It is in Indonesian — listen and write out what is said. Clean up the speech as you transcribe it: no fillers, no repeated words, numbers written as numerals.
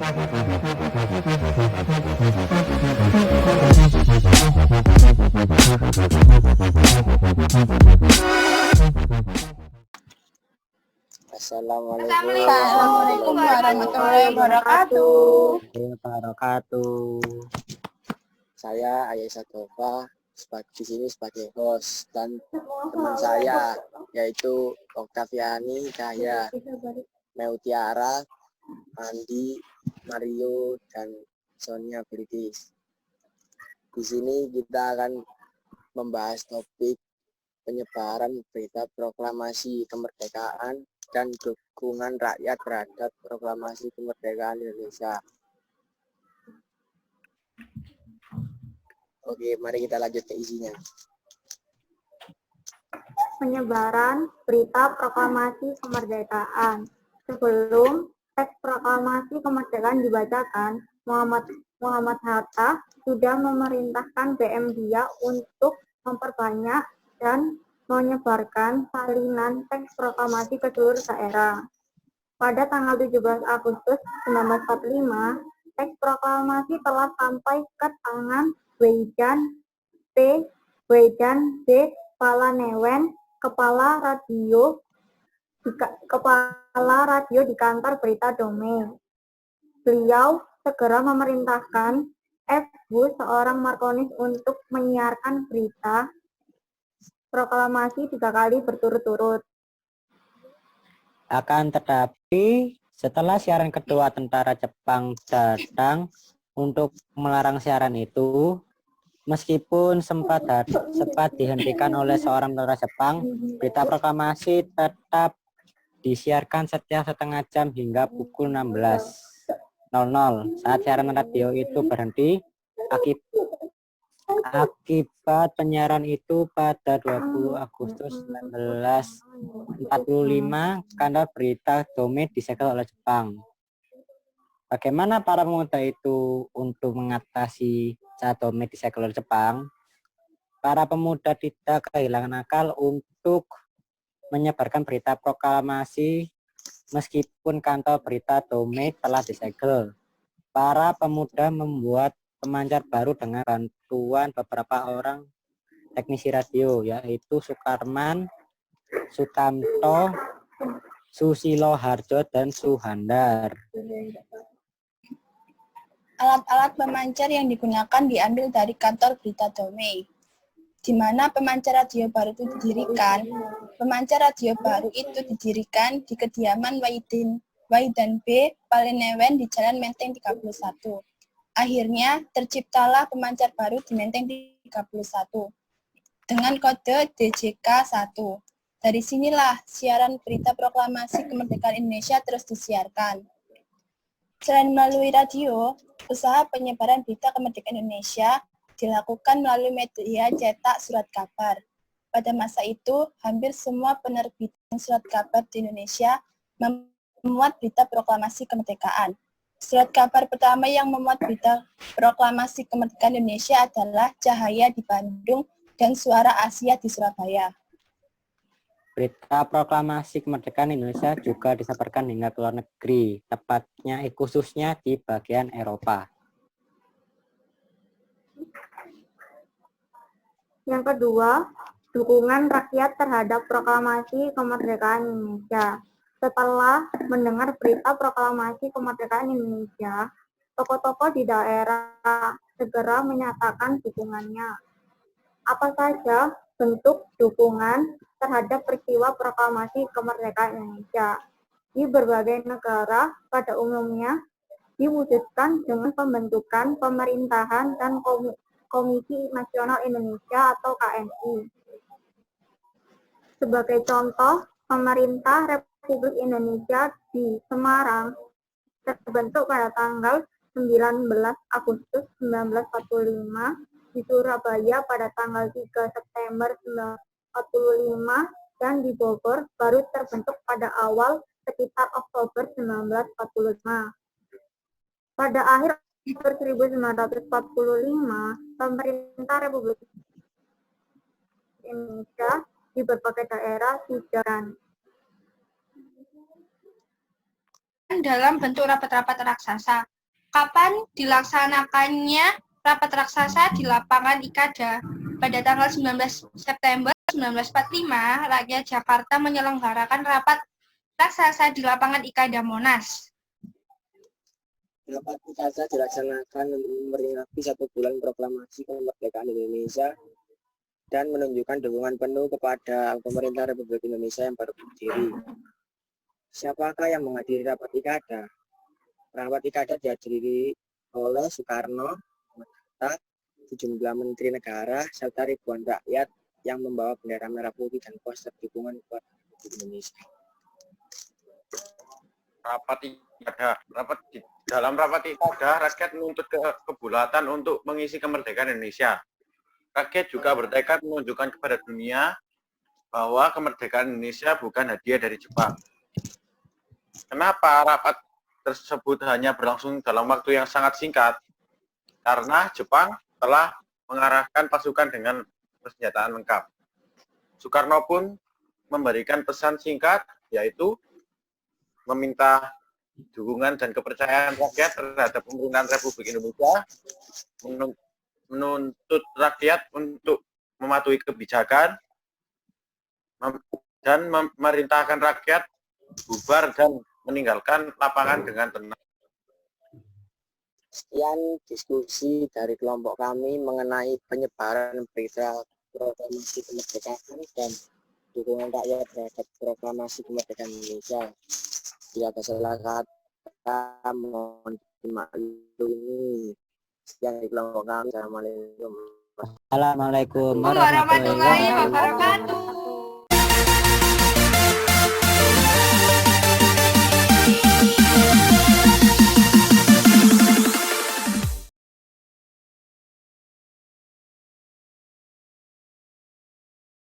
Assalamualaikum warahmatullahi wabarakatuh. Saya Ayesha Tova di sini sebagai host dan teman saya yaitu Oktaviani Cahya, Meutiara, Andi, Mario, dan Sonia Bridis. Di sini kita akan membahas topik penyebaran berita proklamasi kemerdekaan dan dukungan rakyat terhadap proklamasi kemerdekaan Indonesia. Oke, mari kita lanjut ke isinya. Penyebaran berita proklamasi kemerdekaan. Sebelum teks proklamasi kemerdekaan dibacakan, Muhammad Hatta sudah memerintahkan BM Dia untuk memperbanyak dan menyebarkan salinan teks proklamasi ke seluruh daerah. Pada tanggal 17 Agustus 1945, teks proklamasi telah sampai ke tangan Weidan B. Palanewen, Kepala radio di kantor berita Dome. Beliau segera memerintahkan F. Bush, seorang Markonis, untuk menyiarkan berita proklamasi 3 kali berturut-turut. Akan tetapi, setelah siaran kedua tentara Jepang datang untuk melarang siaran itu, meskipun sempat dihentikan oleh seorang tentara Jepang, berita proklamasi tetap disiarkan setiap setengah jam hingga pukul 16.00 saat siaran radio itu berhenti. Akibat penyiaran itu, pada 20 Agustus 1945, kantor berita Dome disegel oleh Jepang. Bagaimana para pemuda itu untuk mengatasi saat Dome disegel oleh Jepang? Para pemuda tidak kehilangan akal untuk menyebarkan berita proklamasi meskipun kantor berita Dome telah disegel. Para pemuda membuat pemancar baru dengan bantuan beberapa orang teknisi radio, yaitu Sukarman, Sutanto, Susilo Harjo, dan Suhandar. Alat-alat pemancar yang digunakan diambil dari kantor berita Dome, di mana pemancar radio baru itu didirikan. Pemancar radio baru itu didirikan di kediaman Weidan B. Palanewen di Jalan Menteng 31. Akhirnya terciptalah pemancar baru di Menteng 31 dengan kode DJK1. Dari sinilah siaran berita proklamasi kemerdekaan Indonesia terus disiarkan. Selain melalui radio, usaha penyebaran berita kemerdekaan Indonesia dilakukan melalui media cetak surat kabar. Pada masa itu, hampir semua penerbitan surat kabar di Indonesia memuat berita proklamasi kemerdekaan. Surat kabar pertama yang memuat berita proklamasi kemerdekaan Indonesia adalah Cahaya di Bandung dan Suara Asia di Surabaya. Berita proklamasi kemerdekaan Indonesia juga disebarkan hingga ke luar negeri, tepatnya khususnya di bagian Eropa. Yang kedua, dukungan rakyat terhadap proklamasi kemerdekaan Indonesia. Setelah mendengar berita proklamasi kemerdekaan Indonesia, tokoh-tokoh di daerah segera menyatakan dukungannya. Apa saja bentuk dukungan terhadap peristiwa proklamasi kemerdekaan Indonesia? Di berbagai negara pada umumnya diwujudkan dengan pembentukan pemerintahan dan Komisi Nasional Indonesia atau KNI. Sebagai contoh, pemerintah Republik Indonesia di Semarang terbentuk pada tanggal 19 Agustus 1945, di Surabaya pada tanggal 3 September 1945, dan di Bogor baru terbentuk pada awal sekitar Oktober 1945. Pada akhir 1945, pemerintah Republik Indonesia di berbagai daerah sudah dalam bentuk rapat-rapat raksasa. Kapan dilaksanakannya rapat raksasa di lapangan Ikada? Pada tanggal 19 September 1945, rakyat Jakarta menyelenggarakan rapat raksasa di lapangan Ikada Monas. Rapat IKADA dilaksanakan memperingati 1 bulan proklamasi kemerdekaan Indonesia dan menunjukkan dukungan penuh kepada pemerintah Republik Indonesia yang baru berdiri. Siapakah yang menghadiri rapat IKADA? Rapat IKADA dihadiri oleh Soekarno, Hatta, sejumlah menteri negara, serta ribuan rakyat yang membawa bendera merah putih dan poster dukungan kepada Republik Indonesia. Dalam rapat IKADA, rakyat menuntut kebulatan untuk mengisi kemerdekaan Indonesia. Rakyat juga bertekad menunjukkan kepada dunia bahwa kemerdekaan Indonesia bukan hadiah dari Jepang. Kenapa rapat tersebut hanya berlangsung dalam waktu yang sangat singkat? Karena Jepang telah mengarahkan pasukan dengan persenjataan lengkap. Soekarno pun memberikan pesan singkat, yaitu meminta dukungan dan kepercayaan rakyat terhadap pemerintahan Republik Indonesia, menuntut rakyat untuk mematuhi kebijakan, dan memerintahkan rakyat bubar dan meninggalkan lapangan dengan tenang. Sekian diskusi dari kelompok kami mengenai penyebaran berita proklamasi kemerdekaan dan dukungan rakyat terhadap proklamasi kemerdekaan Indonesia. Jika ada salah kata, mohon dimaklumi. Sekian dari kelompok kami. Assalamualaikum. Assalamualaikum Warahmatullahi wabarakatuh.